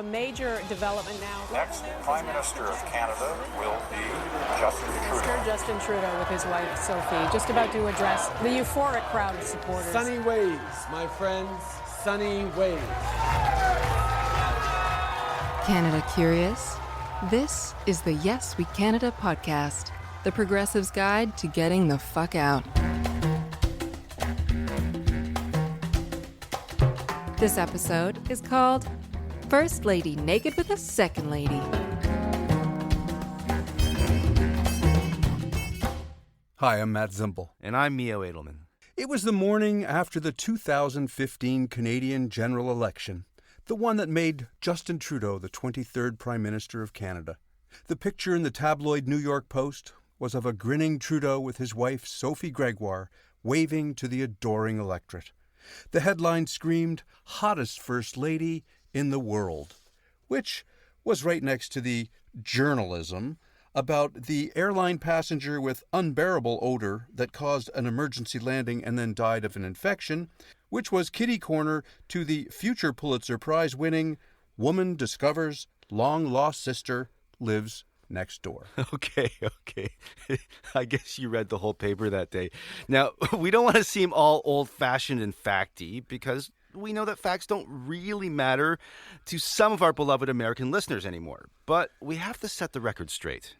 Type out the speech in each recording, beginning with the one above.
A major development now. Next, Prime Minister of Canada will be Justin Trudeau. Justin Trudeau with his wife, Sophie, just about to address the euphoric crowd of supporters. Sunny ways, my friends, sunny ways. Canada curious? This is the Yes We Canada podcast, the progressive's guide to getting the fuck out. This episode is called First Lady Naked with a Second Lady. Hi, I'm Matt Zimbel. And I'm Mio Edelman. It was the morning after the 2015 Canadian general election, the one that made Justin Trudeau the 23rd Prime Minister of Canada. The picture in the tabloid New York Post was of a grinning Trudeau with his wife, Sophie Gregoire, waving to the adoring electorate. The headline screamed, "Hottest First Lady in the world," which was right next to the journalism about the airline passenger with unbearable odor that caused an emergency landing and then died of an infection, which was kitty corner to the future Pulitzer Prize-winning Woman Discovers Long-Lost Sister Lives Next Door. Okay. I guess you read the whole paper that day. Now, we don't want to seem all old-fashioned and facty because we know that facts don't really matter to some of our beloved American listeners anymore. But we have to set the record straight.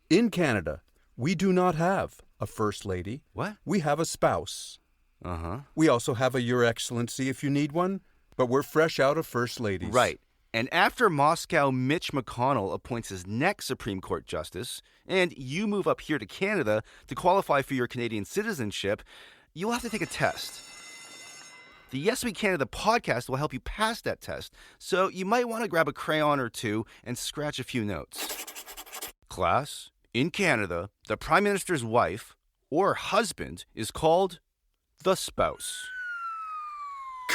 In Canada, we do not have a First Lady. What? We have a spouse. Uh-huh. We also have a Your Excellency if you need one, but we're fresh out of First Ladies. Right. And after Moscow Mitch McConnell appoints his next Supreme Court justice, and you move up here to Canada to qualify for your Canadian citizenship, you'll have to take a test. The Yes We Canada podcast will help you pass that test, so you might want to grab a crayon or two and scratch a few notes. Class, in Canada, the Prime Minister's wife or husband is called the spouse.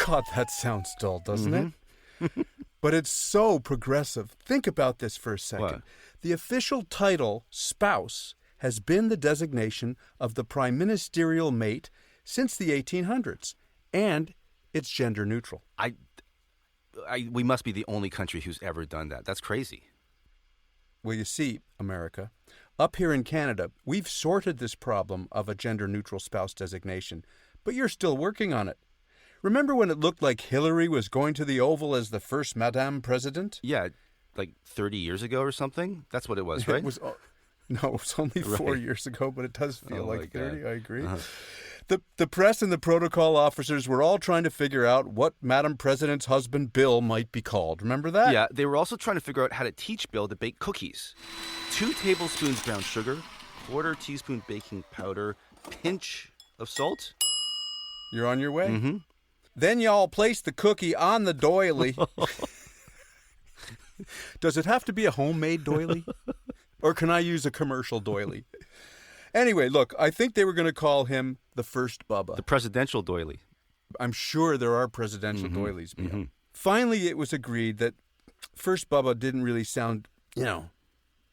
God, that sounds dull, doesn't it? But it's so progressive. Think about this for a second. What? The official title, spouse, has been the designation of the prime ministerial mate since the 1800s, and it's gender neutral. We must be the only country who's ever done that. That's crazy. Well, you see, America, up here in Canada, we've sorted this problem of a gender-neutral spouse designation, but you're still working on it. Remember when it looked like Hillary was going to the Oval as the first Madame President? Yeah, like 30 years ago or something? That's what it was, right? It was only 4 Right. years ago, but it does feel Oh, my like 30, God. I agree. Uh-huh. The press and the protocol officers were all trying to figure out what Madam President's husband, Bill, might be called. Remember that? Yeah, they were also trying to figure out how to teach Bill to bake cookies. 2 tablespoons brown sugar, 1/4 teaspoon baking powder, pinch of salt. You're on your way? Mm-hmm. Then y'all place the cookie on the doily. Does it have to be a homemade doily? Or can I use a commercial doily? Anyway, look, I think they were going to call him the first Bubba. The presidential doily. I'm sure there are presidential doilies. Mm-hmm. Finally, it was agreed that first Bubba didn't really sound,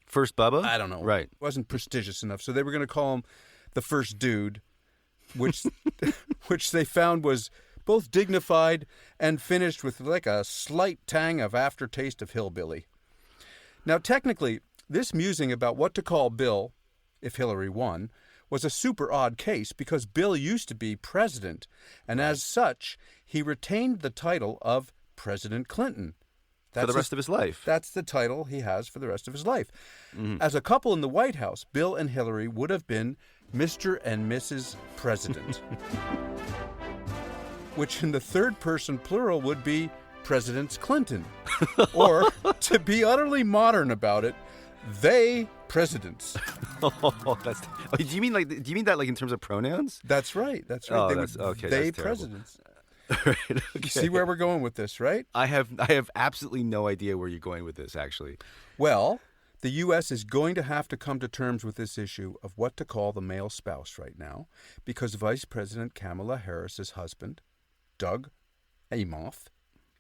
First Bubba? I don't know. Right. Wasn't prestigious enough. So they were going to call him the first dude, which they found was both dignified and finished with like a slight tang of aftertaste of hillbilly. Now, technically, this musing about what to call Bill, if Hillary won, was a super odd case because Bill used to be president, and as such, he retained the title of President Clinton. For the rest of his life. That's the title he has for the rest of his life. As a couple in the White House, Bill and Hillary would have been Mr. and Mrs. President, which in the third person plural would be Presidents Clinton. Or, to be utterly modern about it, they presidents. Do you mean that like in terms of pronouns? That's right. That's right. Oh, they that's would, okay. They That's terrible. presidents. Right, okay. You see where we're going with this, right? I have absolutely no idea where you're going with this, actually. Well, the U.S. is going to have to come to terms with this issue of what to call the male spouse right now, because Vice President Kamala Harris's husband, Doug Emhoff,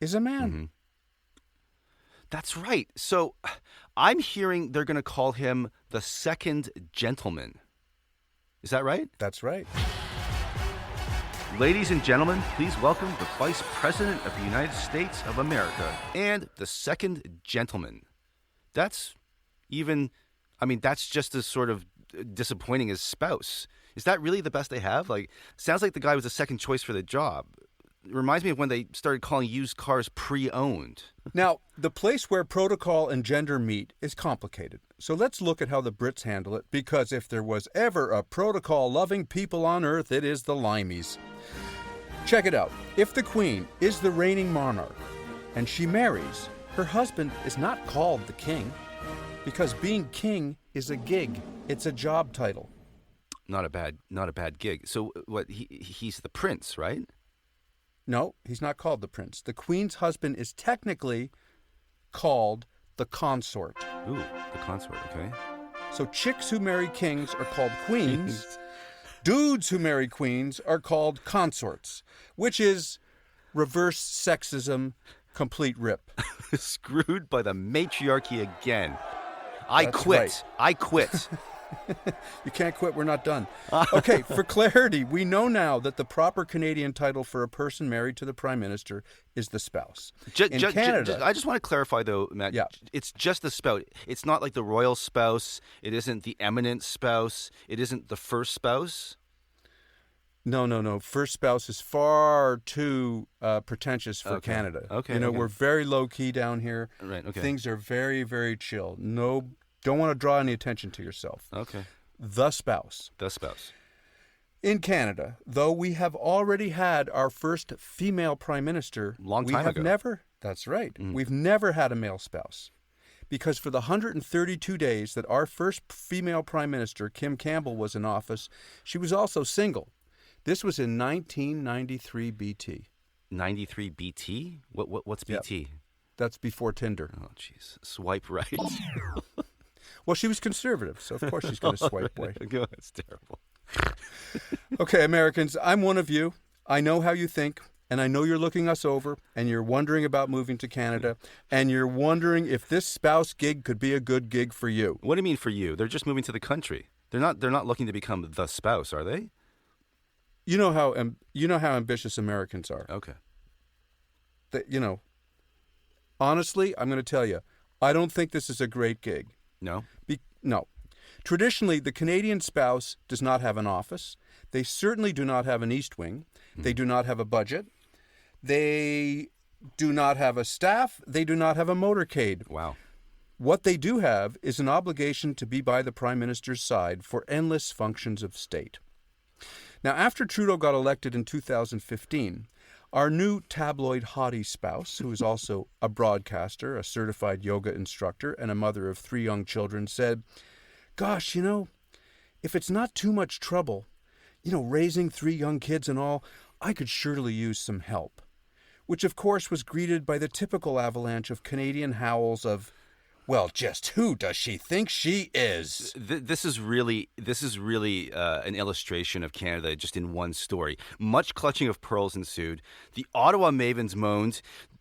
is a man. Mm-hmm. That's right. So I'm hearing they're going to call him the second gentleman. Is that right? That's right. Ladies and gentlemen, please welcome the Vice President of the United States of America and the second gentleman. That's just as sort of disappointing as spouse. Is that really the best they have? Sounds like the guy was a second choice for the job. It reminds me of when they started calling used cars pre-owned. Now, the place where protocol and gender meet is complicated. So let's look at how the Brits handle it, because if there was ever a protocol-loving people on Earth, it is the Limeys. Check it out. If the Queen is the reigning monarch and she marries, her husband is not called the king, because being king is a gig. It's a job title. Not a bad gig. So what? He's the prince, right? No, he's not called the prince. The Queen's husband is technically called the consort. Ooh, the consort. Okay. So chicks who marry kings are called queens. Dudes who marry queens are called consorts, which is reverse sexism, complete rip. Screwed by the matriarchy again. I That's quit. right. I quit. You can't quit. We're not done. Okay, for clarity, we know now that the proper Canadian title for a person married to the Prime Minister is the spouse. In Canada... I just want to clarify, though, Matt. Yeah. It's just the spouse. It's not like the royal spouse. It isn't the eminent spouse. It isn't the first spouse. No. First spouse is far too pretentious for Canada. Okay. We're very low-key down here. Right, okay. Things are very, very chill. No, don't want to draw any attention to yourself. Okay. The spouse. The spouse. In Canada, though we have already had our first female prime minister, Long time ago. That's right. We've never had a male spouse. Because for the 132 days that our first female prime minister, Kim Campbell, was in office, she was also single. This was in 1993 BT. 93 BT? What's BT? Yep. That's before Tinder. Oh, jeez. Swipe right. Well, she was conservative, so of course she's going to swipe right. That's terrible. Okay, Americans, I'm one of you. I know how you think, and I know you're looking us over, and you're wondering about moving to Canada, and you're wondering if this spouse gig could be a good gig for you. What do you mean for you? They're just moving to the country. They're not looking to become the spouse, are they? You know how ambitious Americans are. Okay. Honestly, I'm going to tell you, I don't think this is a great gig. No? No. Traditionally, the Canadian spouse does not have an office. They certainly do not have an East Wing. They do not have a budget. They do not have a staff. They do not have a motorcade. Wow. What they do have is an obligation to be by the Prime Minister's side for endless functions of state. Now, after Trudeau got elected in 2015, our new tabloid haughty spouse, who is also a broadcaster, a certified yoga instructor, and a mother of 3 young children, said, "Gosh, if it's not too much trouble, raising 3 young kids and all, I could surely use some help." Which, of course, was greeted by the typical avalanche of Canadian howls of, "Well, just who does she think she is?" This is really an illustration of Canada just in one story. Much clutching of pearls ensued. The Ottawa mavens moaned,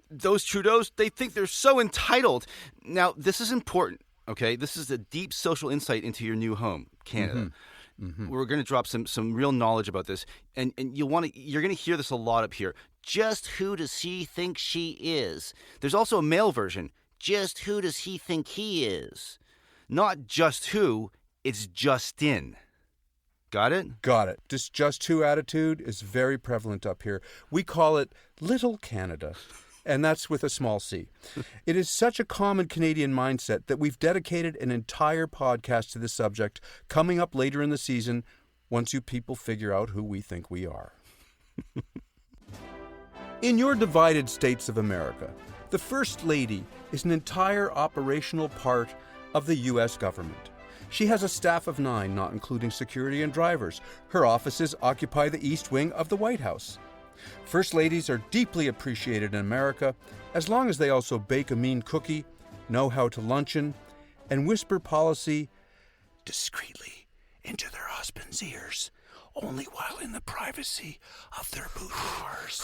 "Those Trudeaus, they think they're so entitled." Now, this is important, okay? This is a deep social insight into your new home, Canada. We're going to drop some real knowledge about this, and you're going to hear this a lot up here. Just who does he think she is? There's also a male version. Just who does he think he is? Not just who, it's Justin. Got it? Got it. This just who attitude is very prevalent up here. We call it Little Canada, and that's with a small c. It is such a common Canadian mindset that we've dedicated an entire podcast to this subject, coming up later in the season, once you people figure out who we think we are. In your divided states of America, the First Lady is an entire operational part of the U.S. government. She has a staff of 9, not including security and drivers. Her offices occupy the East Wing of the White House. First Ladies are deeply appreciated in America, as long as they also bake a mean cookie, know how to luncheon, and whisper policy discreetly into their husband's ears, only while in the privacy of their boudoirs.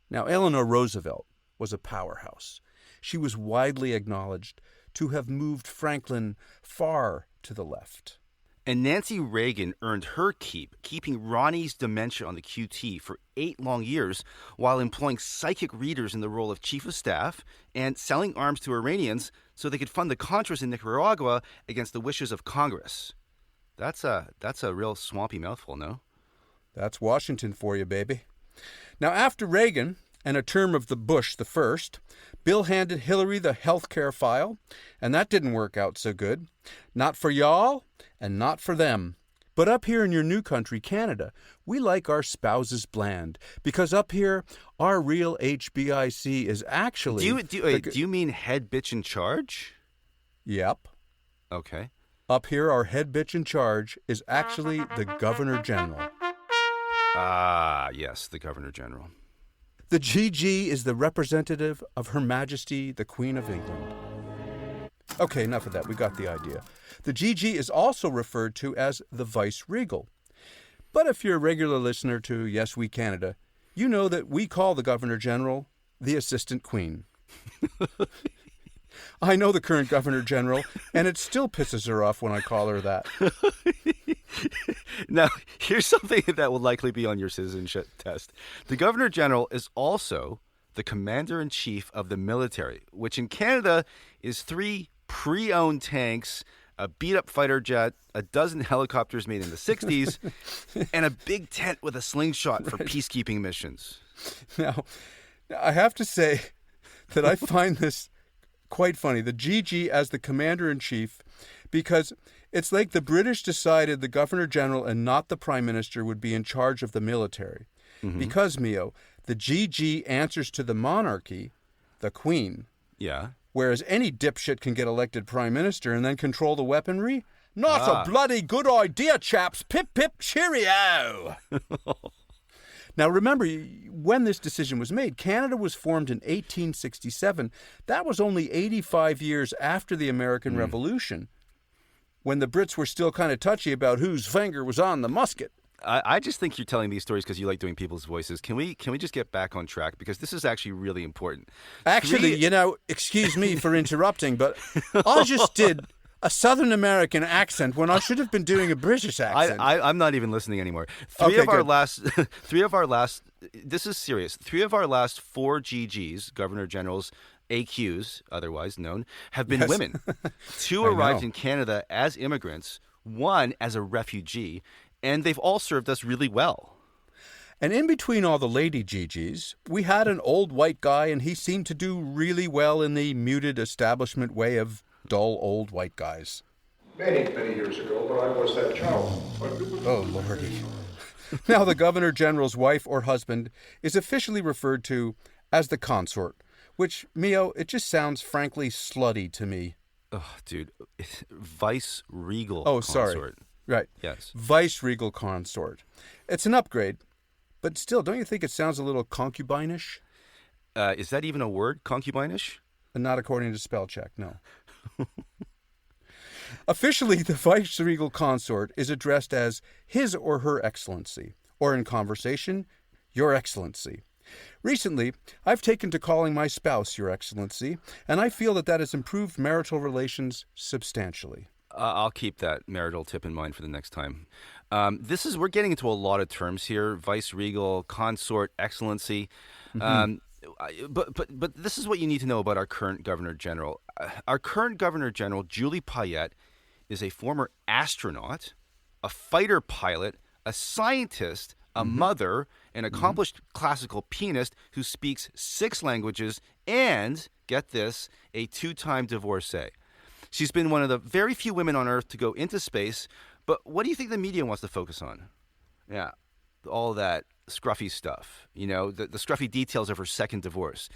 Now, Eleanor Roosevelt was a powerhouse. She was widely acknowledged to have moved Franklin far to the left. And Nancy Reagan earned her keep, keeping Ronnie's dementia on the QT for 8 long years while employing psychic readers in the role of chief of staff and selling arms to Iranians so they could fund the Contras in Nicaragua against the wishes of Congress. That's a real swampy mouthful, no? That's Washington for you, baby. Now, after Reagan and a term of the Bush the first, Bill handed Hillary the health care file, and that didn't work out so good. Not for y'all, and not for them. But up here in your new country, Canada, we like our spouses bland, because up here, our real HBIC is actually... Do you mean head bitch in charge? Yep. Okay. Up here, our head bitch in charge is actually the Governor General. Ah, yes, the Governor General. The GG is the representative of Her Majesty, the Queen of England. Okay, enough of that. We got the idea. The GG is also referred to as the Vice Regal. But if you're a regular listener to Yes We Canada, you know that we call the Governor General the Assistant Queen. I know the current Governor General, and it still pisses her off when I call her that. Now, here's something that will likely be on your citizenship test. The Governor General is also the Commander-in-Chief of the military, which in Canada is 3 pre-owned tanks, a beat-up fighter jet, a dozen helicopters made in the 60s, and a big tent with a slingshot for peacekeeping missions. Now, I have to say that I find this quite funny, the GG as the Commander-in-Chief, because it's like the British decided the Governor-General and not the Prime Minister would be in charge of the military. Mm-hmm. Because, Mio, the GG answers to the monarchy, the Queen. Yeah. Whereas any dipshit can get elected Prime Minister and then control the weaponry. Not a bloody good idea, chaps. Pip, pip, cheerio. Now, remember, when this decision was made, Canada was formed in 1867. That was only 85 years after the American Revolution, when the Brits were still kind of touchy about whose finger was on the musket. I just think you're telling these stories because you like doing people's voices. Can we just get back on track? Because this is actually really important. Actually, excuse me for interrupting, but I just did a Southern American accent when I should have been doing a British accent. I'm not even listening anymore. Three of our last, this is serious. 3 of our last 4 GGs, Governor Generals, AQs, otherwise known, have been women. 2 arrived in Canada as immigrants, 1 as a refugee, and they've all served us really well. And in between all the lady GGs, we had an old white guy, and he seemed to do really well in the muted establishment way of dull old white guys. Many, many years ago, but I was that child. Oh, Lordy. Now the Governor General's wife or husband is officially referred to as the consort, which, Mio, it just sounds frankly slutty to me. Oh, dude. Vice Regal Oh, consort. Sorry. Right. Yes. Vice Regal consort. It's an upgrade, but still, don't you think it sounds a little concubine-ish? Is that even a word, concubine-ish? Not according to spell check, no. Officially, the Vice Regal consort is addressed as His or Her Excellency, or in conversation, Your Excellency. Recently, I've taken to calling my spouse Your Excellency, and I feel that has improved marital relations substantially. I'll keep that marital tip in mind for the next time. We're getting into a lot of terms here: Vice Regal, Consort, Excellency. Mm-hmm. But this is what you need to know about our current Governor General. Our current Governor General, Julie Payette, is a former astronaut, a fighter pilot, a scientist, a mother, an accomplished classical pianist who speaks 6 languages, and, get this, a 2-time divorcee. She's been one of the very few women on Earth to go into space, but what do you think the media wants to focus on? Yeah, all that scruffy stuff, the scruffy details of her second divorce.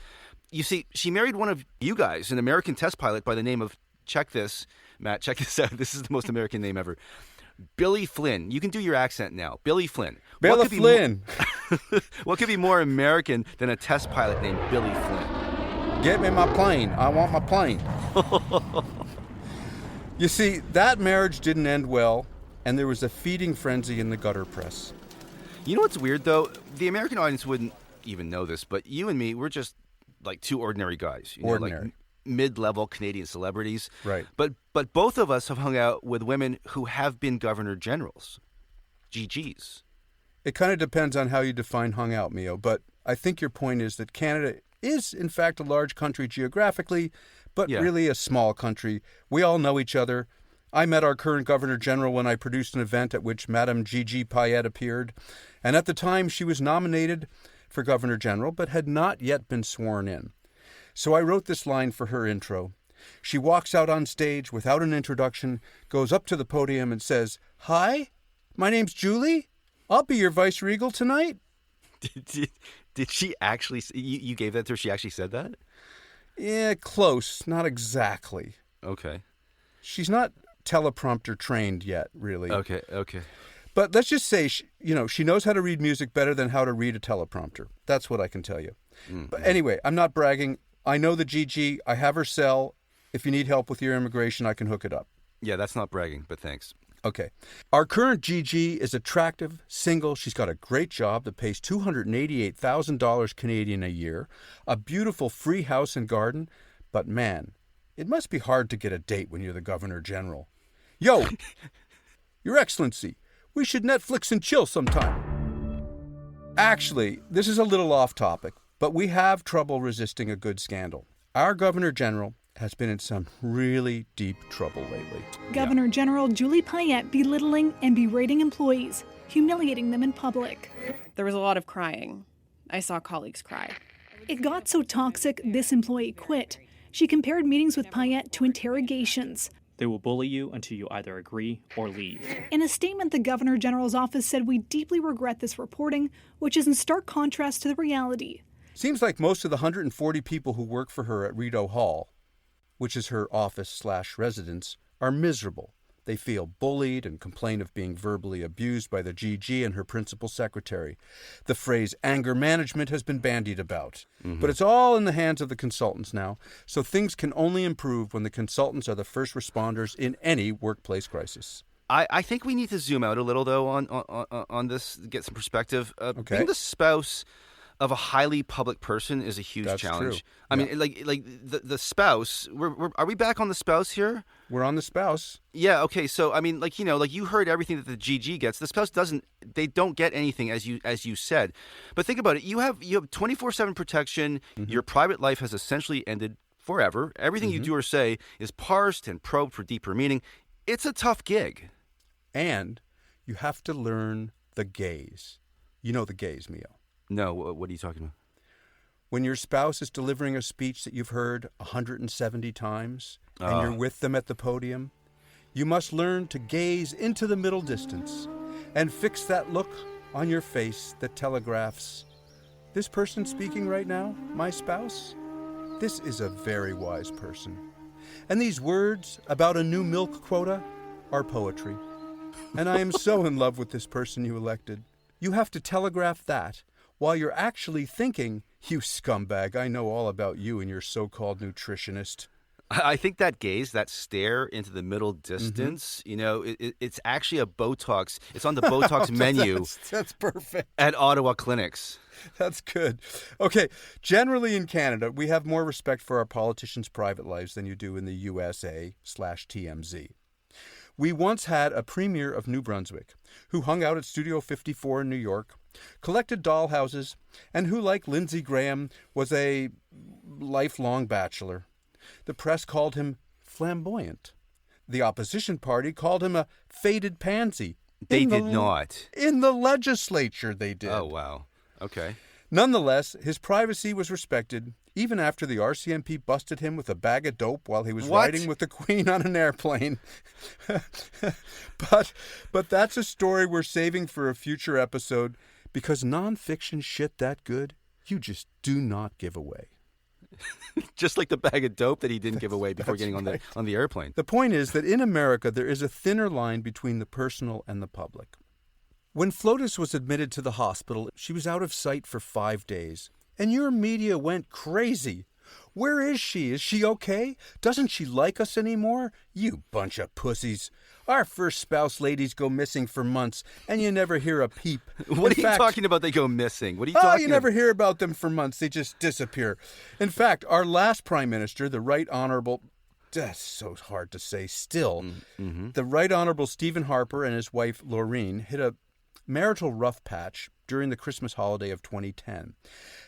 You see, she married one of you guys, an American test pilot by the name of, check this, Matt, check this out, this is the most American name ever, Billy Flynn. You can do your accent now. Billy Flynn. Billy Flynn. What could be more American than a test pilot named Billy Flynn? Get me my plane. I want my plane. You see, that marriage didn't end well, and there was a feeding frenzy in the gutter press. You know what's weird, though? The American audience wouldn't even know this, but you and me, we're just like 2 ordinary guys. Ordinary. mid-level Canadian celebrities. Right. But both of us have hung out with women who have been governor generals, GGs. It kind of depends on how you define hung out, Mio, but I think your point is that Canada is, in fact, a large country geographically, but really a small country. We all know each other. I met our current Governor General when I produced an event at which Madame Gigi Payette appeared, and at the time she was nominated for Governor General, but had not yet been sworn in. So I wrote this line for her intro. She walks out on stage without an introduction, goes up to the podium and says, "Hi, my name's Julie. I'll be your vice regal tonight." Did she actually? You gave that to her? She actually said that? Yeah, close. Not exactly. Okay. She's not teleprompter trained yet, really. Okay. But let's just say, she knows how to read music better than how to read a teleprompter. That's what I can tell you. Mm-hmm. But anyway, I'm not bragging. I know the GG. I have her cell. If you need help with your immigration, I can hook it up. Yeah, that's not bragging, but thanks. Okay. Our current GG is attractive, single. She's got a great job that pays $288,000 Canadian a year, a beautiful free house and garden. But man, it must be hard to get a date when you're the Governor General. Yo, Your Excellency, we should Netflix and chill sometime. Actually, this is a little off topic, but we have trouble resisting a good scandal. Our Governor General has been in some really deep trouble lately. Governor General Julie Payette belittling and berating employees, humiliating them in public. There was a lot of crying. I saw colleagues cry. It got so toxic, this employee quit. She compared meetings with Payette to interrogations. They will bully you until you either agree or leave. In a statement, the Governor General's office said, "We deeply regret this reporting, which is in stark contrast to the reality." Seems like most of the 140 people who work for her at Rideau Hall, which is her office/residence, are miserable. They feel bullied and complain of being verbally abused by the GG and her principal secretary. The phrase anger management has been bandied about. Mm-hmm. But it's all in the hands of the consultants now, so things can only improve when the consultants are the first responders in any workplace crisis. I think we need to zoom out a little, though, on this, get some perspective. Okay. Being the spouse of a highly public person is a huge challenge. True. I mean, like the spouse. Are we back on the spouse here? We're on the spouse. Yeah. Okay. So I mean, you heard everything that the GG gets. The spouse doesn't. They don't get anything, as you said. But think about it. You have 24/7 protection. Mm-hmm. Your private life has essentially ended forever. Everything you do or say is parsed and probed for deeper meaning. It's a tough gig. And you have to learn the gaze. You know the gaze, Mio. No, what are you talking about? When your spouse is delivering a speech that you've heard 170 times and you're with them at the podium, you must learn to gaze into the middle distance and fix that look on your face that telegraphs, "This person speaking right now, my spouse, this is a very wise person. And these words about a new milk quota are poetry. And I am so in love with this person you elected." You have to telegraph that while you're actually thinking, "You scumbag, I know all about you and your so-called nutritionist." I think that gaze, that stare into the middle distance, it's actually a Botox. It's on the Botox menu. That's perfect. At Ottawa clinics. That's good. Okay, generally in Canada, we have more respect for our politicians' private lives than you do in the USA/TMZ. We once had a premier of New Brunswick who hung out at Studio 54 in New York, collected dollhouses, and who, like Lindsey Graham, was a lifelong bachelor. The press called him flamboyant. The opposition party called him a faded pansy. They did not. In the legislature, they did. Oh, wow. Okay. Nonetheless, his privacy was respected, even after the RCMP busted him with a bag of dope while he was riding with the Queen on an airplane. But that's a story we're saving for a future episode, because nonfiction shit that good, you just do not give away. Just like the bag of dope that he didn't give away before getting right. on the airplane. The point is that in America, there is a thinner line between the personal and the public. When Flotus was admitted to the hospital, she was out of sight for 5 days. And your media went crazy. Where is she? Is she okay? Doesn't she like us anymore? You bunch of pussies. Our first spouse ladies go missing for months, and you never hear a peep. What are you talking about they go missing? What are you Oh, talking you never hear about them for months. They just disappear. In fact, our last prime minister, the Right Honorable... That's so hard to say still. Mm-hmm. The Right Honorable Stephen Harper and his wife, Laureen, hit a marital rough patch during the Christmas holiday of 2010.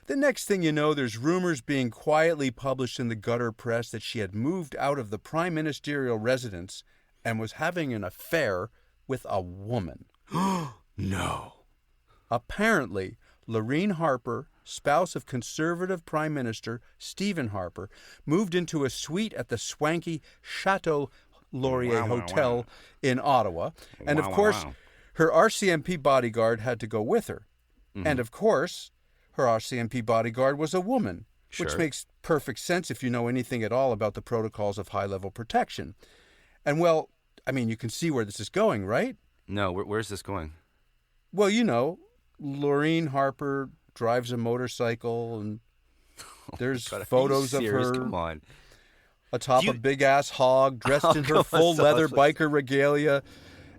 The next thing you know, there's rumors being quietly published in the gutter press that she had moved out of the prime ministerial residence and was having an affair with a woman. No. Apparently, Laureen Harper, spouse of conservative Prime Minister Stephen Harper, moved into a suite at the swanky Chateau Laurier Hotel in Ottawa. And of course, her RCMP bodyguard had to go with her. Mm-hmm. And of course, her RCMP bodyguard was a woman, which makes perfect sense if you know anything at all about the protocols of high-level protection. And well, I mean, you can see where this is going, right? No, where's this going? Well, you know, Laureen Harper drives a motorcycle, and there's photos of her Come on. atop a big-ass hog, dressed in her full leather biker regalia,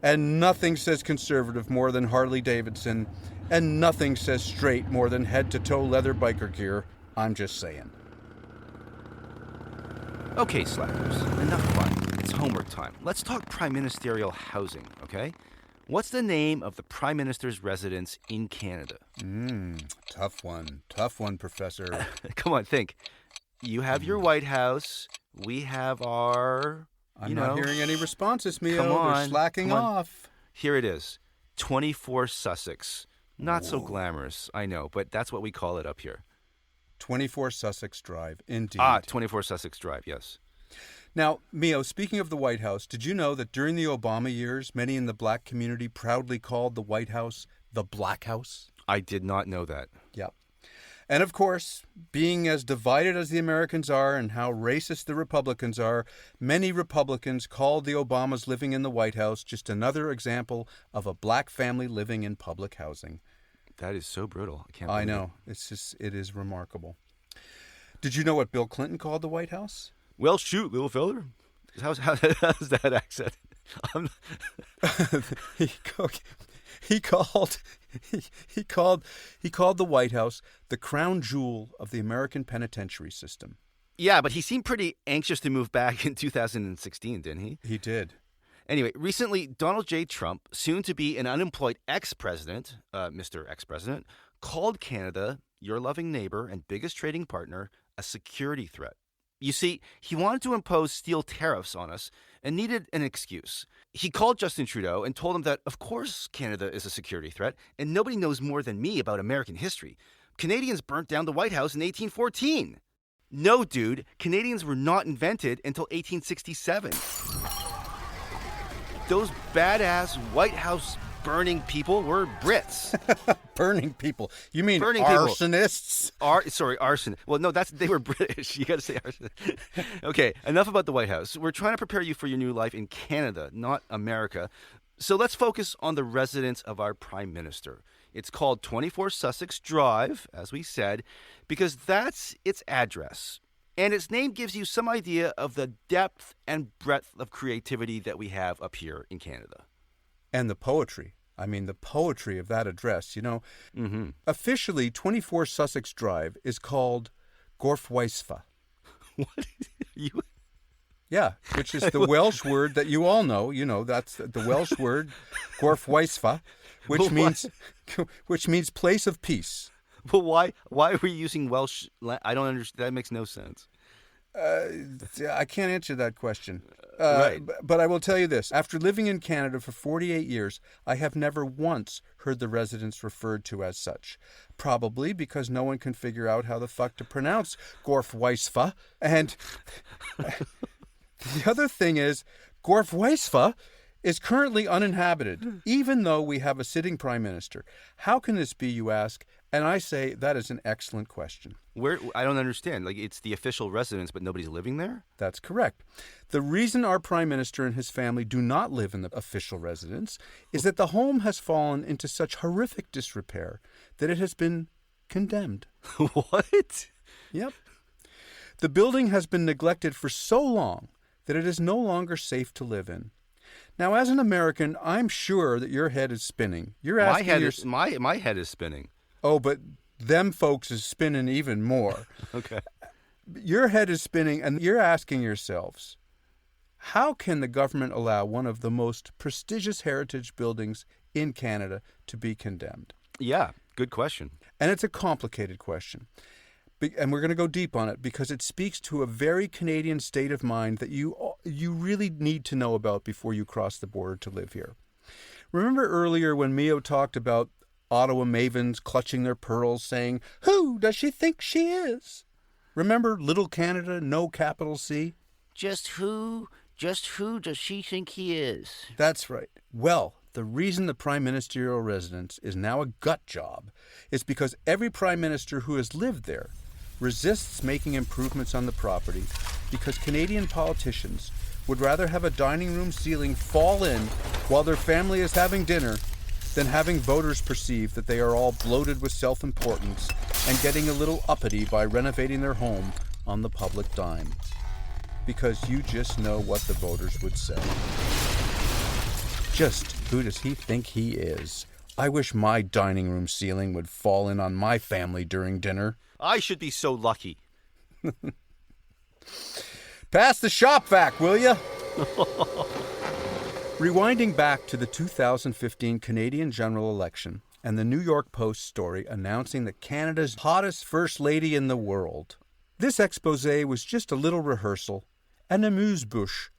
and nothing says conservative more than Harley Davidson, and nothing says straight more than head-to-toe leather biker gear. I'm just saying. Okay, slackers, enough fun. It's homework time. Let's talk prime ministerial housing, okay? What's the name of the prime minister's residence in Canada? Tough one. Tough one, Professor. Come on, think. You have your White House. We have our... I'm not hearing any responses, Mio. Come on. They're slacking off. Here it is. 24 Sussex. Not so glamorous, I know, but that's what we call it up here. 24 Sussex Drive, indeed. 24 Sussex Drive, yes. Now, Mio, speaking of the White House, did you know that during the Obama years, many in the black community proudly called the White House the Black House? I did not know that. Yep. And of course, being as divided as the Americans are and how racist the Republicans are, many Republicans called the Obamas living in the White House just another example of a black family living in public housing. That is so brutal. I know. It is remarkable. Did you know what Bill Clinton called the White House? Well, shoot, little feller. How's that accent? He called the White House the crown jewel of the American penitentiary system. Yeah, but he seemed pretty anxious to move back in 2016, didn't he? He did. Anyway, recently, Donald J. Trump, soon to be an unemployed ex-president, Mr. Ex-President, called Canada, your loving neighbor and biggest trading partner, a security threat. You see, he wanted to impose steel tariffs on us and needed an excuse. He called Justin Trudeau and told him that, of course, Canada is a security threat, and nobody knows more than me about American history. Canadians burnt down the White House in 1814. No, dude, Canadians were not invented until 1867. Those badass White House burning people were Brits. Burning people? You mean burning arsonists? Arson. Well, no, they were British. You got to say arson. Okay, enough about the White House. We're trying to prepare you for your new life in Canada, not America. So let's focus on the residence of our Prime Minister. It's called 24 Sussex Drive, as we said, because that's its address. And its name gives you some idea of the depth and breadth of creativity that we have up here in Canada. And the poetry. I mean, the poetry of that address, you know. Mm-hmm. Officially, 24 Sussex Drive is called Gorfweisfa. What? Yeah, which is the Welsh word that you all know. You know, that's the Welsh word, Gorfweisfa, which means place of peace. Well, why are we using Welsh? I don't understand. That makes no sense. I can't answer that question. Right. But I will tell you this. After living in Canada for 48 years, I have never once heard the residence referred to as such. Probably because no one can figure out how the fuck to pronounce Gorfweisfa. And the other thing is, Gorfweisfa is currently uninhabited, even though we have a sitting prime minister. How can this be, you ask? And I say that is an excellent question. I don't understand. Like, it's the official residence, but nobody's living there? That's correct. The reason our prime minister and his family do not live in the official residence is that the home has fallen into such horrific disrepair that it has been condemned. What? Yep. The building has been neglected for so long that it is no longer safe to live in. Now, as an American, I'm sure that your head is spinning. You're asking my head is spinning. Oh, but them folks is spinning even more. Okay. Your head is spinning, and you're asking yourselves, how can the government allow one of the most prestigious heritage buildings in Canada to be condemned? Yeah, good question. And it's a complicated question. And we're going to go deep on it because it speaks to a very Canadian state of mind that you really need to know about before you cross the border to live here. Remember earlier when Mio talked about Ottawa mavens clutching their pearls saying, "Who does she think she is?" Remember Little Canada, no capital C? Just who does she think he is? That's right. Well, the reason the prime ministerial residence is now a gut job is because every prime minister who has lived there resists making improvements on the property because Canadian politicians would rather have a dining room ceiling fall in while their family is having dinner than having voters perceive that they are all bloated with self-importance and getting a little uppity by renovating their home on the public dime. Because you just know what the voters would say. Just who does he think he is? I wish my dining room ceiling would fall in on my family during dinner. I should be so lucky. Pass the shop vac, will you? Rewinding back to the 2015 Canadian general election and the New York Post story announcing that Canada's hottest first lady in the world. This expose was just a little rehearsal, an amuse-bouche,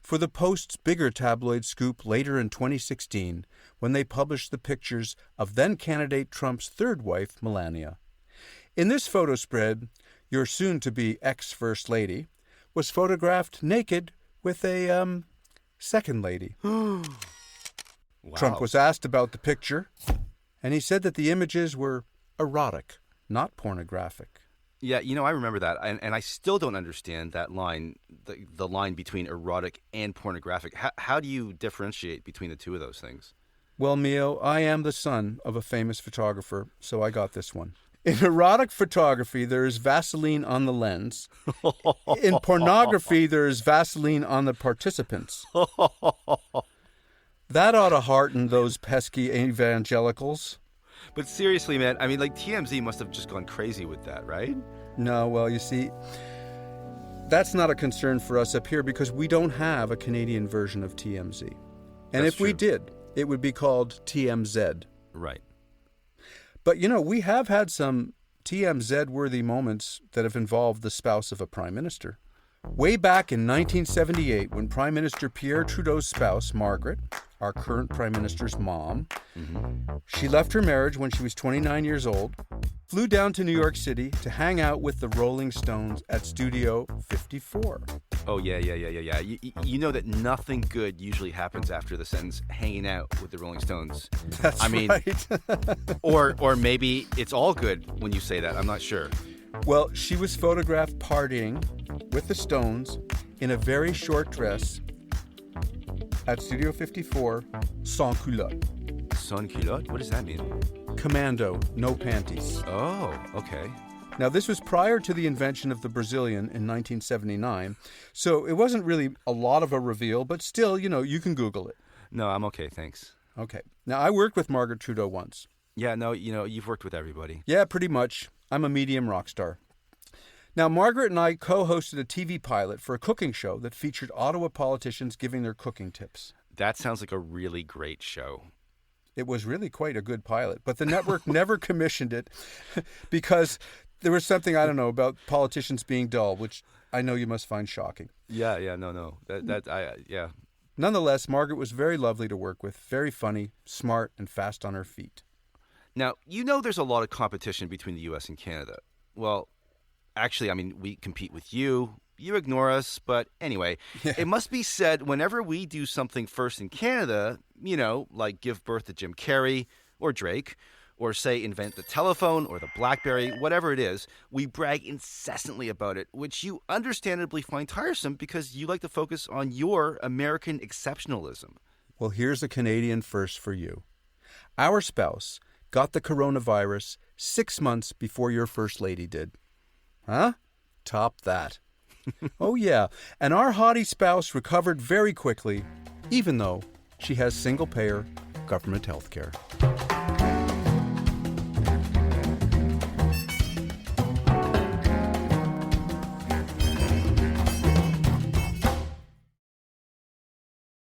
for the Post's bigger tabloid scoop later in 2016 when they published the pictures of then-candidate Trump's third wife, Melania. In this photo spread, your soon-to-be ex-first lady was photographed naked with a, second lady. Wow. Trump was asked about the picture, and he said that the images were erotic, not pornographic. Yeah, I remember that, and I still don't understand that line, the line between erotic and pornographic. How do you differentiate between the two of those things? Well, Mio, I am the son of a famous photographer, so I got this one. In erotic photography, there is Vaseline on the lens. In pornography, there is Vaseline on the participants. That ought to hearten those pesky evangelicals. But seriously, man, I mean, TMZ must have just gone crazy with that, right? No, well, you see, that's not a concern for us up here because we don't have a Canadian version of TMZ. And That's if we did, it would be called TMZ. Right. But, we have had some TMZ-worthy moments that have involved the spouse of a prime minister. Way back in 1978, when Prime Minister Pierre Trudeau's spouse, Margaret, our current Prime Minister's mom, she left her marriage when she was 29 years old, flew down to New York City to hang out with the Rolling Stones at Studio 54. Oh, yeah. You know that nothing good usually happens after the sentence hanging out with the Rolling Stones. That's right. or maybe it's all good when you say that. I'm not sure. Well, she was photographed partying with the Stones in a very short dress at Studio 54, sans culotte. Sans culotte? What does that mean? Commando, no panties. Oh, okay. Now, this was prior to the invention of the Brazilian in 1979, so it wasn't really a lot of a reveal, but still, you can Google it. No, I'm okay, thanks. Okay. Now, I worked with Margaret Trudeau once. Yeah, no, you've worked with everybody. Yeah, pretty much. I'm a medium rock star. Now, Margaret and I co-hosted a TV pilot for a cooking show that featured Ottawa politicians giving their cooking tips. That sounds like a really great show. It was really quite a good pilot, but the network never commissioned it because there was something, I don't know, about politicians being dull, which I know you must find shocking. Yeah, no. Yeah. Nonetheless, Margaret was very lovely to work with, very funny, smart, and fast on her feet. Now, there's a lot of competition between the U.S. and Canada. Well, actually, we compete with you. You ignore us, but anyway, It must be said whenever we do something first in Canada, like give birth to Jim Carrey or Drake, or say invent the telephone or the BlackBerry, whatever it is, we brag incessantly about it, which you understandably find tiresome because you like to focus on your American exceptionalism. Well, here's a Canadian first for you. Our spouse got the coronavirus 6 months before your first lady did. Huh? top that. Oh yeah, and our haughty spouse recovered very quickly, even though she has single-payer government health care.